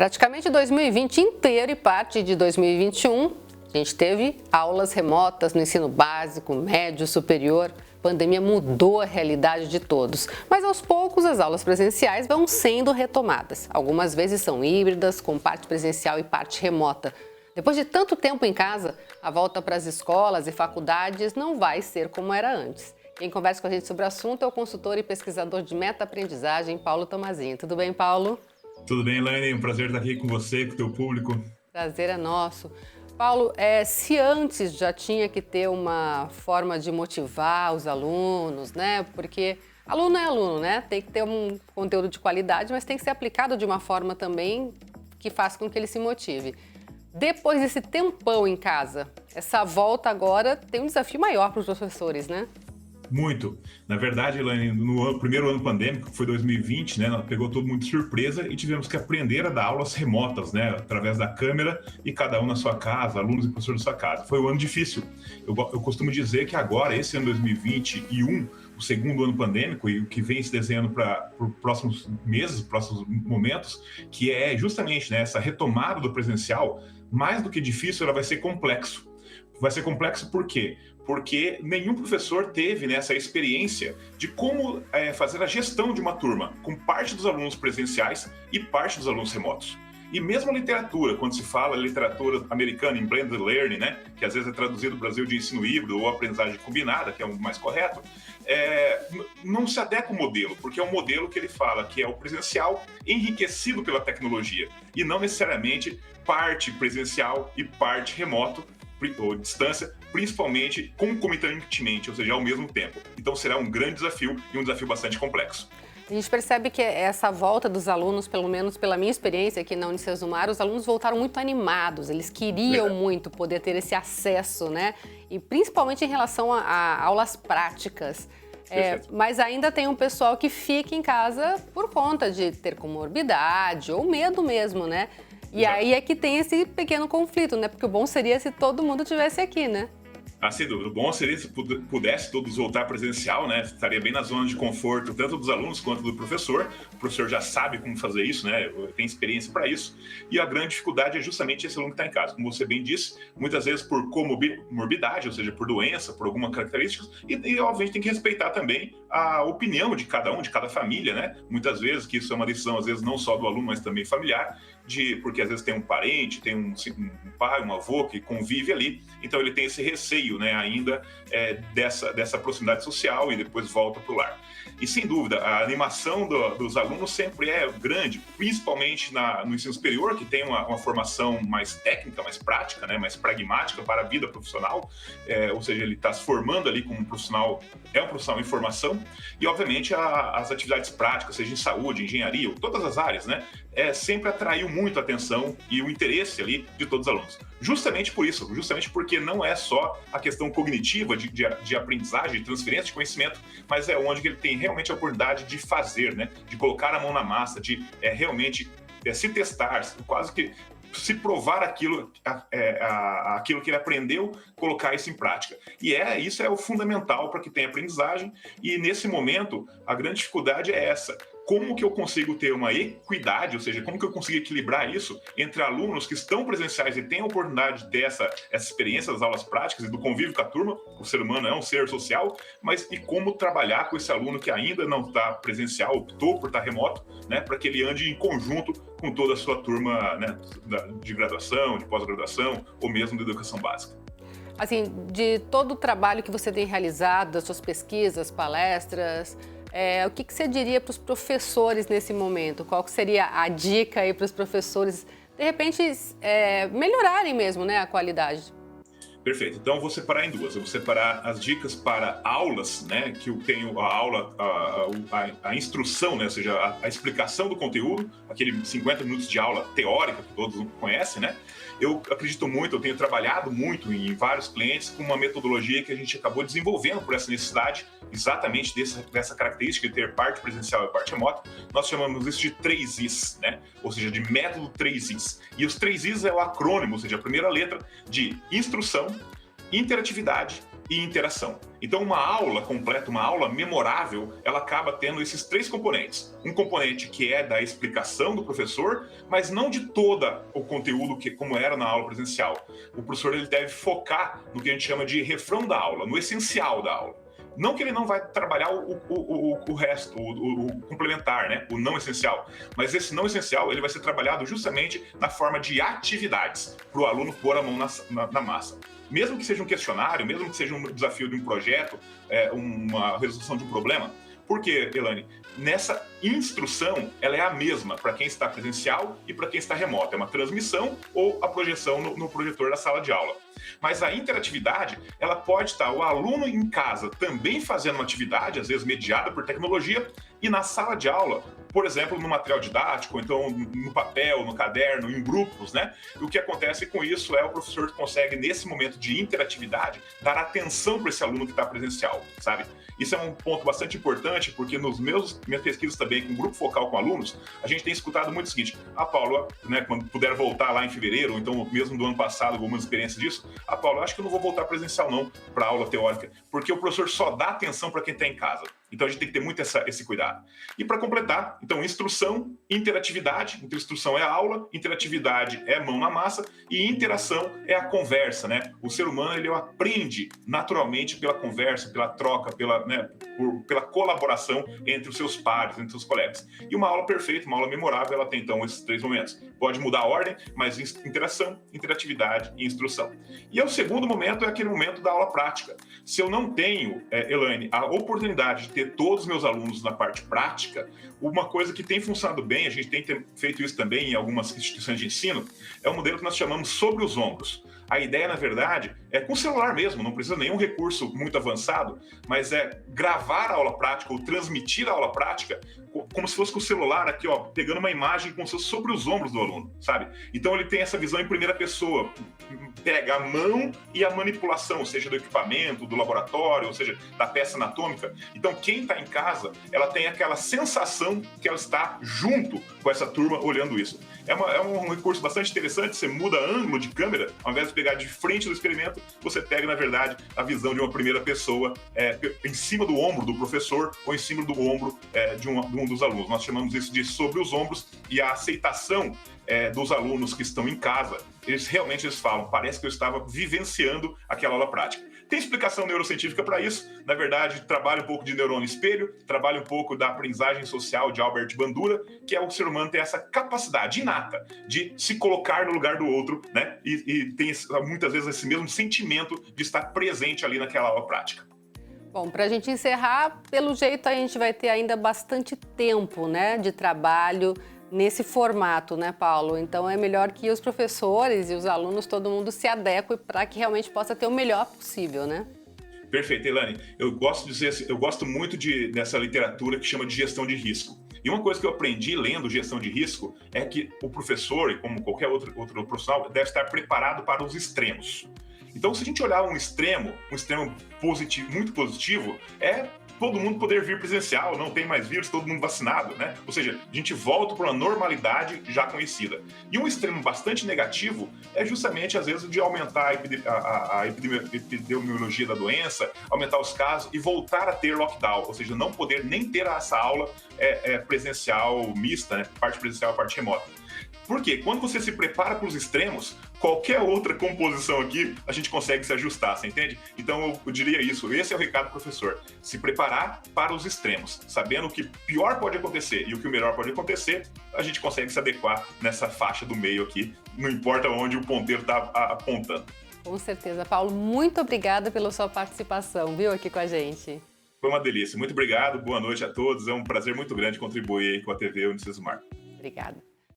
Praticamente 2020 inteiro e parte de 2021, a gente teve aulas remotas no ensino básico, médio, superior. A pandemia mudou a realidade de todos, mas aos poucos as aulas presenciais vão sendo retomadas. Algumas vezes são híbridas, com parte presencial e parte remota. Depois de tanto tempo em casa, a volta para as escolas e faculdades não vai ser como era antes. Quem conversa com a gente sobre o assunto é o consultor e pesquisador de meta-aprendizagem, Paulo Tomazinho. Tudo bem, Paulo? Tudo bem, Elaine? Um prazer estar aqui com você, com o teu público. Prazer é nosso. Paulo, se antes já tinha que ter uma forma de motivar os alunos, né? Porque aluno é aluno, né? Tem que ter um conteúdo de qualidade, mas tem que ser aplicado de uma forma também que faça com que ele se motive. Depois desse tempão em casa, essa volta agora tem um desafio maior para os professores, né? Muito. Na verdade, Elaine, no primeiro ano pandêmico, que foi 2020, né, pegou todo mundo de surpresa e tivemos que aprender a dar aulas remotas, né, através da câmera e cada um na sua casa, alunos e professores na sua casa. Foi um ano difícil. Eu costumo dizer que agora, esse ano 2021, o segundo ano pandêmico e o que vem se desenhando para os próximos meses, próximos momentos, que é justamente, né, essa retomada do presencial, mais do que difícil, ela vai ser complexo. Vai ser complexo por quê? Porque nenhum professor teve, né, essa experiência de como fazer a gestão de uma turma, com parte dos alunos presenciais e parte dos alunos remotos. E mesmo a literatura, quando se fala literatura americana em blended learning, né, que às vezes é traduzido no Brasil de ensino híbrido ou aprendizagem combinada, que é o mais correto, não se adequa ao modelo, porque é um modelo que ele fala que é o presencial enriquecido pela tecnologia, e não necessariamente parte presencial e parte remoto, ou distância, principalmente concomitantemente, ou seja, ao mesmo tempo. Então será um grande desafio e um desafio bastante complexo. A gente percebe que essa volta dos alunos, pelo menos pela minha experiência aqui na Unicesumar, os alunos voltaram muito animados, eles queriam muito poder ter esse acesso, né? E principalmente em relação a aulas práticas. Mas ainda tem um pessoal que fica em casa por conta de ter comorbidade ou medo mesmo, né? E aí é que tem esse pequeno conflito, né? Porque o bom seria se todo mundo estivesse aqui, né? Sem dúvida. O bom seria se pudesse todos voltar presencial, né? Estaria bem na zona de conforto, tanto dos alunos quanto do professor. O professor já sabe como fazer isso, né? Tem experiência para isso. E a grande dificuldade é justamente esse aluno que está em casa. Como você bem disse, muitas vezes por comorbidade, ou seja, por doença, por alguma característica. E obviamente, tem que respeitar também a opinião de cada um, de cada família, né? Muitas vezes, que isso é uma decisão, às vezes, não só do aluno, mas também familiar, porque às vezes tem um parente, tem um pai, um avô que convive ali. Então, ele tem esse receio, né, ainda dessa proximidade social e depois volta para o lar. E sem dúvida, a animação dos alunos sempre é grande, principalmente no ensino superior, que tem uma formação mais técnica, mais prática, né, mais pragmática para a vida profissional, ou seja, ele está se formando ali como um profissional em formação, e obviamente as atividades práticas, seja em saúde, engenharia, todas as áreas, né, sempre atraiu muito a atenção e o interesse ali de todos os alunos. Justamente por isso, justamente porque não é só a questão cognitiva de aprendizagem, de transferência de conhecimento, mas é onde ele tem realmente a oportunidade de fazer, né? De colocar a mão na massa, de realmente se testar, quase que se provar aquilo que ele aprendeu, colocar isso em prática. E isso é o fundamental para que tenha aprendizagem, e nesse momento a grande dificuldade é essa. Como que eu consigo ter uma equidade, ou seja, como que eu consigo equilibrar isso entre alunos que estão presenciais e têm a oportunidade de ter essa experiência das aulas práticas e do convívio com a turma, o ser humano é um ser social, e como trabalhar com esse aluno que ainda não está presencial, optou por estar remoto, né, para que ele ande em conjunto com toda a sua turma, né, de graduação, de pós-graduação ou mesmo de educação básica. Assim, de todo o trabalho que você tem realizado, das suas pesquisas, palestras, o que você diria para os professores nesse momento? Qual seria a dica aí para os professores, de repente, melhorarem mesmo, né, a qualidade? Perfeito. Então, eu vou separar em duas. Eu vou separar as dicas para aulas, né, que eu tenho a aula, a instrução, né, ou seja, a explicação do conteúdo, aquele 50 minutos de aula teórica que todos conhecem, né? Eu acredito muito, eu tenho trabalhado muito em vários clientes com uma metodologia que a gente acabou desenvolvendo por essa necessidade, exatamente dessa característica de ter parte presencial e parte remota. Nós chamamos isso de 3Is, né? Ou seja, de método 3Is. E os 3Is é o acrônimo, ou seja, a primeira letra de instrução, interatividade e interação. Então, uma aula completa, uma aula memorável, ela acaba tendo esses 3 componentes. Um componente que é da explicação do professor, mas não de todo o conteúdo como era na aula presencial. O professor ele deve focar no que a gente chama de refrão da aula, no essencial da aula. Não que ele não vai trabalhar o resto, o complementar, né? O não essencial. Mas esse não essencial ele vai ser trabalhado justamente na forma de atividades, para o aluno pôr a mão na massa. Mesmo que seja um questionário, mesmo que seja um desafio de um projeto, uma resolução de um problema. Por quê, Elaine? Nessa instrução, ela é a mesma para quem está presencial e para quem está remoto. É uma transmissão ou a projeção no projetor da sala de aula. Mas a interatividade, ela pode estar o aluno em casa também fazendo uma atividade, às vezes mediada por tecnologia, e na sala de aula, por exemplo, no material didático, ou então no papel, no caderno, em grupos, né? E o que acontece com isso é o professor que consegue, nesse momento de interatividade, dar atenção para esse aluno que está presencial, sabe? Isso é um ponto bastante importante, porque nas minhas pesquisas também, com grupo focal com alunos, a gente tem escutado muito o seguinte: Paulo, né, quando puder voltar lá em fevereiro, ou então mesmo do ano passado, algumas experiências disso, Paulo, eu acho que eu não vou voltar presencial não, para aula teórica, porque o professor só dá atenção para quem está em casa. Então a gente tem que ter muito esse cuidado. E para completar, então, instrução, interatividade. Então, instrução é a aula, interatividade é mão na massa e interação é a conversa, né? O ser humano ele aprende naturalmente pela conversa, pela troca, pela colaboração entre os seus pares, entre os colegas. E uma aula perfeita, uma aula memorável, ela tem então esses 3 momentos. Pode mudar a ordem, mas interação, interatividade e instrução. E o segundo momento é aquele momento da aula prática. Se eu não tenho, Elaine, a oportunidade de ter todos os meus alunos na parte prática, uma coisa que tem funcionado bem, a gente tem feito isso também em algumas instituições de ensino, é um modelo que nós chamamos sobre os ombros. A ideia, na verdade, é com o celular mesmo, não precisa nenhum recurso muito avançado, mas é gravar a aula prática ou transmitir a aula prática como se fosse com o celular aqui, ó, pegando uma imagem como se fosse sobre os ombros do aluno, sabe? Então ele tem essa visão em primeira pessoa, pega a mão e a manipulação, seja do equipamento, do laboratório, ou seja, da peça anatômica. Então quem está em casa, ela tem aquela sensação que ela está junto com essa turma olhando isso. É um recurso bastante interessante, você muda ângulo de câmera, ao invés de pegar de frente do experimento, você pega, na verdade, a visão de uma primeira pessoa em cima do ombro do professor ou em cima do ombro de um dos alunos. Nós chamamos isso de sobre os ombros, e a aceitação dos alunos que estão em casa, eles falam, parece que eu estava vivenciando aquela aula prática. Tem explicação neurocientífica para isso, na verdade, trabalha um pouco de neurônio espelho, trabalha um pouco da aprendizagem social de Albert Bandura, que é o ser humano ter essa capacidade inata de se colocar no lugar do outro, né? E tem muitas vezes esse mesmo sentimento de estar presente ali naquela aula prática. Bom, para a gente encerrar, pelo jeito a gente vai ter ainda bastante tempo, né, de trabalho nesse formato, né, Paulo? Então é melhor que os professores e os alunos, todo mundo se adeque para que realmente possa ter o melhor possível, né? Perfeito, Elaine. Eu gosto muito dessa literatura que chama de gestão de risco. E uma coisa que eu aprendi lendo gestão de risco é que o professor, e como qualquer outro profissional, deve estar preparado para os extremos. Então, se a gente olhar um extremo positivo, muito positivo, é todo mundo poder vir presencial, não tem mais vírus, todo mundo vacinado, né? Ou seja, a gente volta para uma normalidade já conhecida. E um extremo bastante negativo é justamente, às vezes, de aumentar a epidemiologia da doença, aumentar os casos e voltar a ter lockdown, ou seja, não poder nem ter essa aula presencial mista, né? Parte presencial e parte remota. Por quê? Quando você se prepara para os extremos, qualquer outra composição aqui, a gente consegue se ajustar, você entende? Então eu diria isso, esse é o recado do professor, se preparar para os extremos, sabendo o que pior pode acontecer e o que o melhor pode acontecer, a gente consegue se adequar nessa faixa do meio aqui, não importa onde o ponteiro está apontando. Com certeza. Paulo, muito obrigada pela sua participação, viu, aqui com a gente. Foi uma delícia, muito obrigado, boa noite a todos, é um prazer muito grande contribuir com a TV Unicesumar. Obrigada.